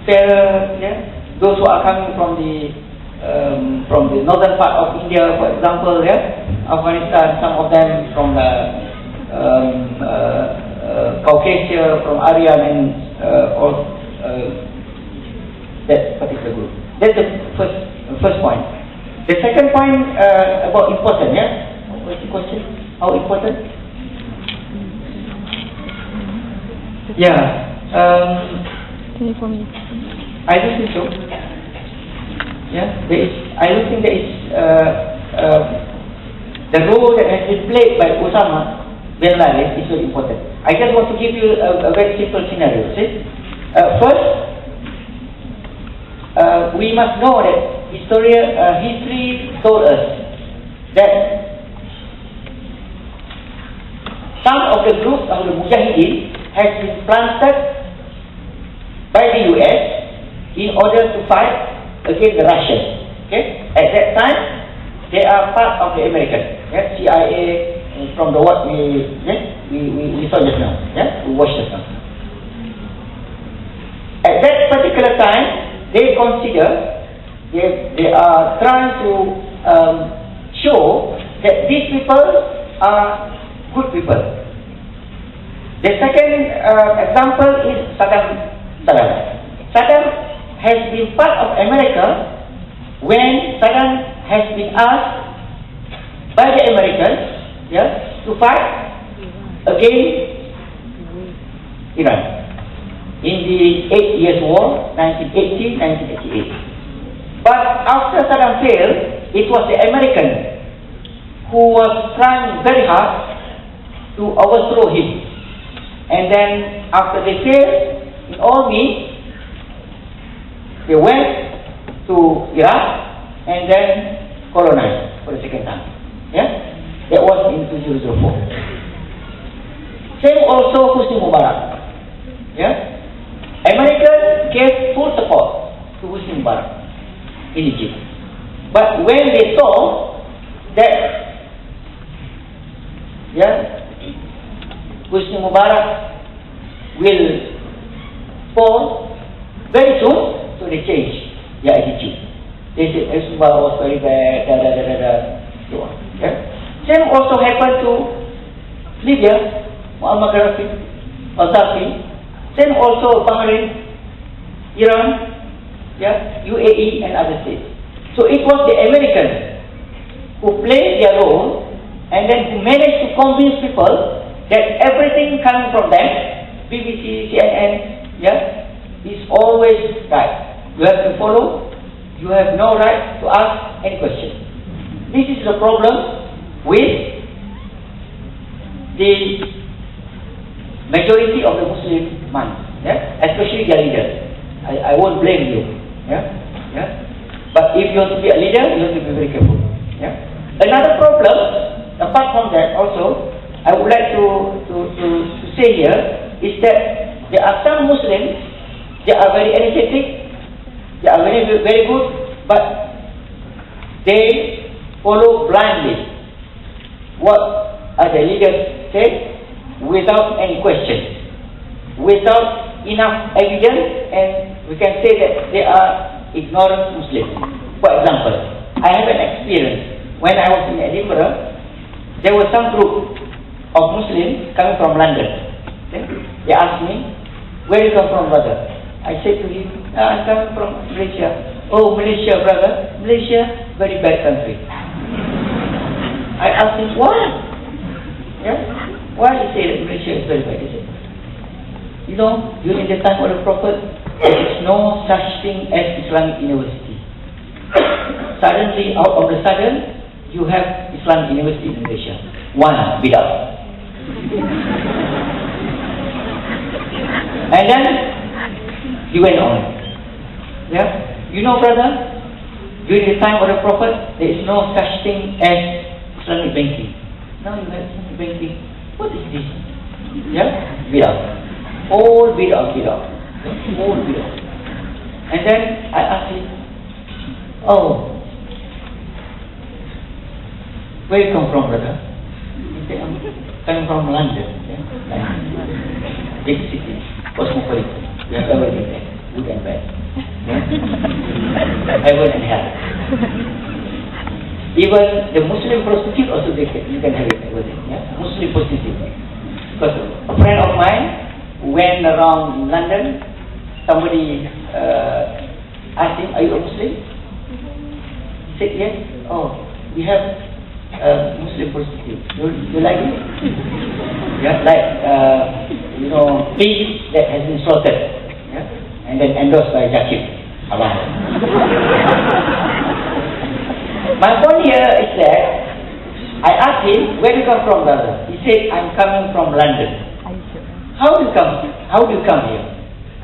fairer, yeah? Those who are coming from the northern part of India, for example, yeah? Afghanistan, some of them from the Caucasia, from Aryan, and all that particular group. That's the first point. The second point about important, yeah? What's the question? How important? Yeah. 24 minutes. I don't think so. Yeah, I don't think there is the role that has been played by Osama bin Laden is very important. I just want to give you a very simple scenario. See? First, we must know that history told us that some of the groups of the Mujahideen has been planted by the US in order to fight against the Russians. Okay? At that time, they are part of the American, yeah? CIA, from the what we saw just now, yeah? We watched just now. At that particular time, they consider they are trying to show that these people are good people. The second example is Saddam. Saddam has been part of America when Saddam has been asked by the Americans, yeah, to fight against Iran in the 8 Years' War, 1980-1988. But after Saddam failed, it was the American who was trying very hard to overthrow him. And then after they failed in all means, they went to Iraq and then colonized for the second time. Yeah? That was in 2004. Same also Hosni Mubarak. Yeah? Americans gave full support to Hosni Mubarak in Egypt. But when they saw that, yeah, Hosni Mubarak will fall very soon, so they changed their attitude. They said Hosni Mubarak was very bad, so on. Yeah? Same also happened to Libya, Muammar Gaddafi. Same also Bahrain, Iran, yeah, UAE and other states. So it was the Americans who played their role and then who managed to convince people that everything coming from them, BBC, CNN, yeah, is always right. You have to follow. You have no right to ask any question. This is the problem with the majority of the Muslim minds, yeah, especially their leaders. I won't blame you, yeah, yeah. But if you want to be a leader, you have to be very careful. Yeah. Another problem, apart from that, also, I would like to say here is that there are some Muslims. They are very energetic. They are very very good, but they follow blindly what the leaders say without any question, without enough evidence, and we can say that they are ignorant Muslims. For example, I have an experience when I was in Edinburgh. There was some group of Muslims coming from London. Okay? They asked me, "Where you come from, brother?" I said to him, "I'm coming from Malaysia." "Oh, Malaysia, brother. Malaysia, very bad country." I asked him, "Why?" Yeah? Why he say that Malaysia is very bad? He said, "You know, during the time of the Prophet, there is no such thing as Islamic University. Suddenly, out of the sudden, you have Islamic University in Malaysia. One, without." And then he went on. Yeah, you know, brother, during the time of the Prophet, there is no such thing as Islamic banking. Now you have Islamic banking. What is this? Yeah, without. All without. All without. And then I asked him, "Oh, where you come from, brother?" He said, "I'm coming from London. Yeah? Big city, cosmopolitan. We have everything there." good and bad. Heaven and hell. Even the Muslim prostitute also you can have it over there. Yeah? Muslim prostitute. Because a friend of mine went around London, somebody asked him, "Are you a Muslim?" He said, "Yes." "Oh, we have Muslim prostitute. You like it?" Yeah, like pig that has been slaughtered, yeah, and then endorsed by Jakib. My point here is that I asked him, "Where do you come from, brother?" He said, "I'm coming from London." How do you come here?"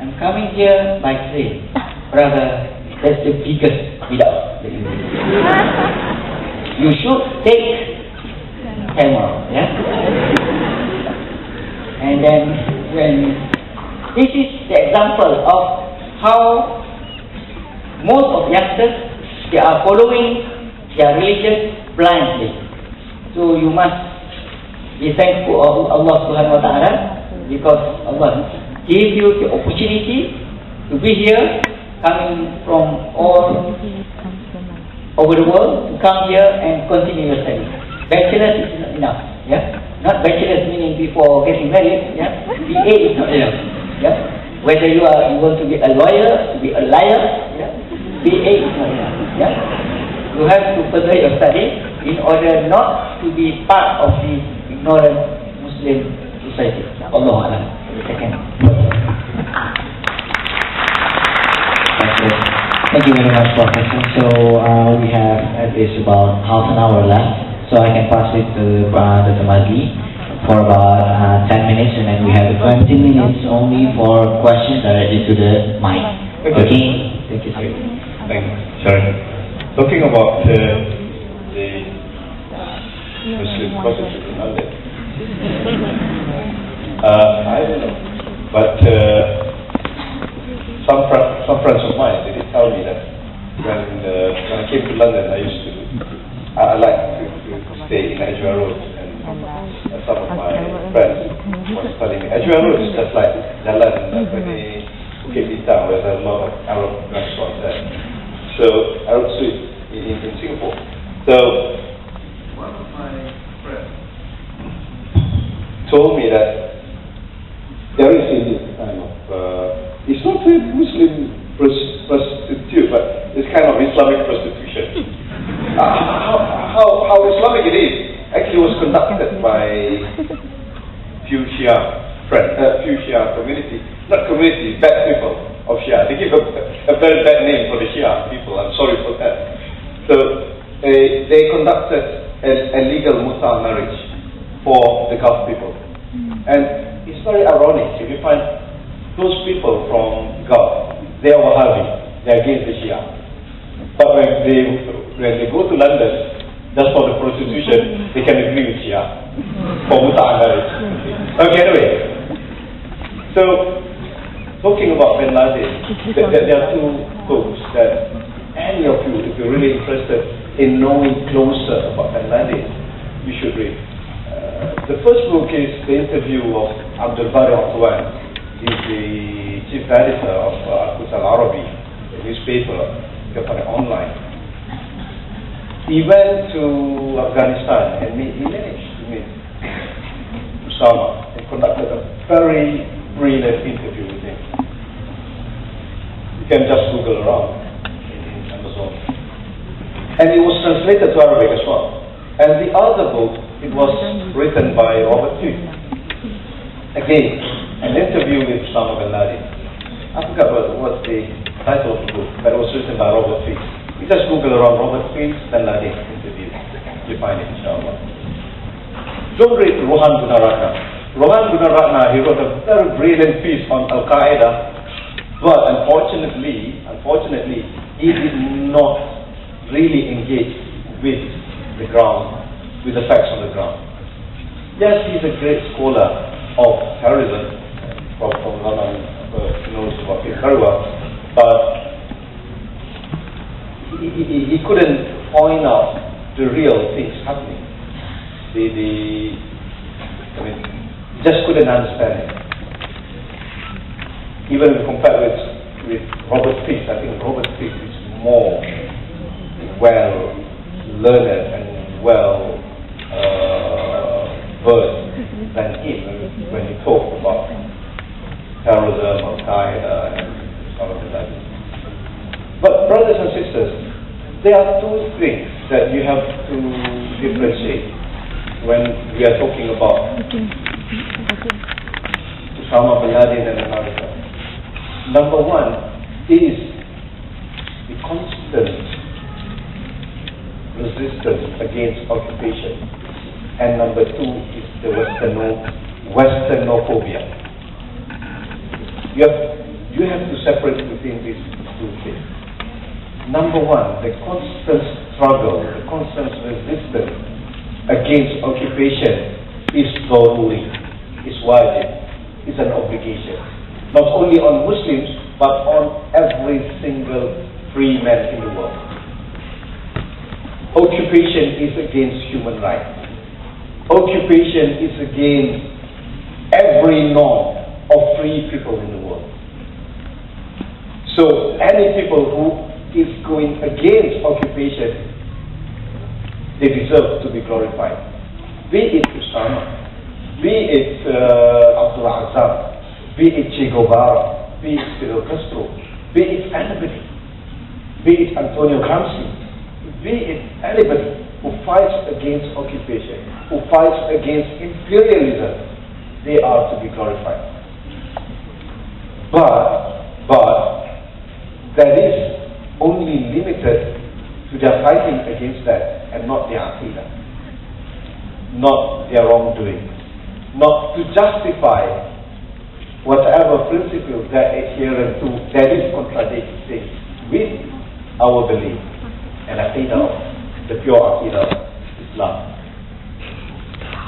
"I'm coming here by train." "Brother, that's the biggest without the English. You should take camel, yeah." And then this is the example of how most of youngsters, they are following their religion blindly. So you must be thankful of Allah Subhanahu Wa Taala, because Allah gave you the opportunity to be here, coming from all over the world, to come here and continue your study. Bachelor's is not enough, yeah. Not bachelor's meaning before getting married, yeah. BA is not enough, yeah. Whether you want to be a lawyer, to be a liar, yeah. BA is not enough, yeah. You have to further your study in order not to be part of the ignorant Muslim society. Allah Alam. Second. Thank you very much, Professor. So we have at least about half an hour left. So I can pass it to Dr. Maszlee for about 10 minutes, and then we have 20 minutes only for questions directly to the mic. Okay? Thank you, sir. Thanks, Syarief. Talking about the Muslim prostitute in London, I don't know, but some friends of mine, they did tell me that when I came to London, I like to stay in Edgware Road, and some of my friends was telling me Edgware Road is just like Jalan Bukit Bintang, where there's a lot of Arab restaurants there. So Arab Street in Singapore. So one of my friends told me that there is this kind of it's not a Muslim prostitute, but it's kind of Islamic prostitution. How Islamic it is actually was conducted by few Shia community, not community, bad people of Shia. They give a very bad name for the Shia people. I'm sorry for that. So they conducted a legal muta marriage for the Gulf people, and it's very ironic. If you find those people from Gulf, they are Wahhabi, they are against the Shia. But when they go to London just for the prostitution, they can agree with Shia for muta marriage. Okay, anyway. So talking about Bin Laden, there are two books that any of you, if you're really interested in knowing closer about Bin Laden, you should read. The first book is the interview of Abdul Bari Atwan. He's the chief editor of Usul Arabi, the newspaper, online. He went to Afghanistan and he managed to meet Osama and conducted a very brilliant interview with him. You can just Google around in Amazon. And it was translated to Arabic as well. And the other book, it was written by Robert Fiqh. Again, an interview with Osama bin Laden. I forgot what the title of the book, but it was written by Robert Fiqh. You just Google around Robert Fiqh bin Laden interview. You find it, inshallah. Don't read Rohan Gunaratna. Rohan Gunaratna, he wrote a very brilliant piece on Al-Qaeda, but unfortunately, he did not really engage with the ground, with the facts on the ground. Yes, he's a great scholar of terrorism, Prof. knows about it very well, but he couldn't point out the real things happening. Just couldn't understand it. Even compared with with Robert Fiqh. I think Robert Fiqh is more well learned and well versed than him when he talks about terrorism, Al-Qaeda, and something like that. But brothers and sisters, there are two things that you have to differentiate when we are talking about Osama Laden and America. Number one is the constant resistance against occupation, and number two is the Westernophobia. You have to separate between these two things. Number one, the constant struggle, the constant resistance against occupation is daruri, is wajib, is an obligation. Not only on Muslims, but on every single free man in the world. Occupation is against human rights. Occupation is against every norm of free people in the world. So any people who is going against occupation, they deserve to be glorified. Be it Osama, be it Abdul Azam, be it Che Guevara, be it Fidel Castro, be it anybody, be it Antonio Gramsci, be it anybody who fights against occupation, who fights against imperialism, they are to be glorified. But that is only limited to their fighting against that and not their aqidah, not their wrongdoing, not to justify whatever principle they're adherent to that is contradicting with our belief and aqidah, the pure aqidah of Islam.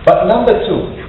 But number two,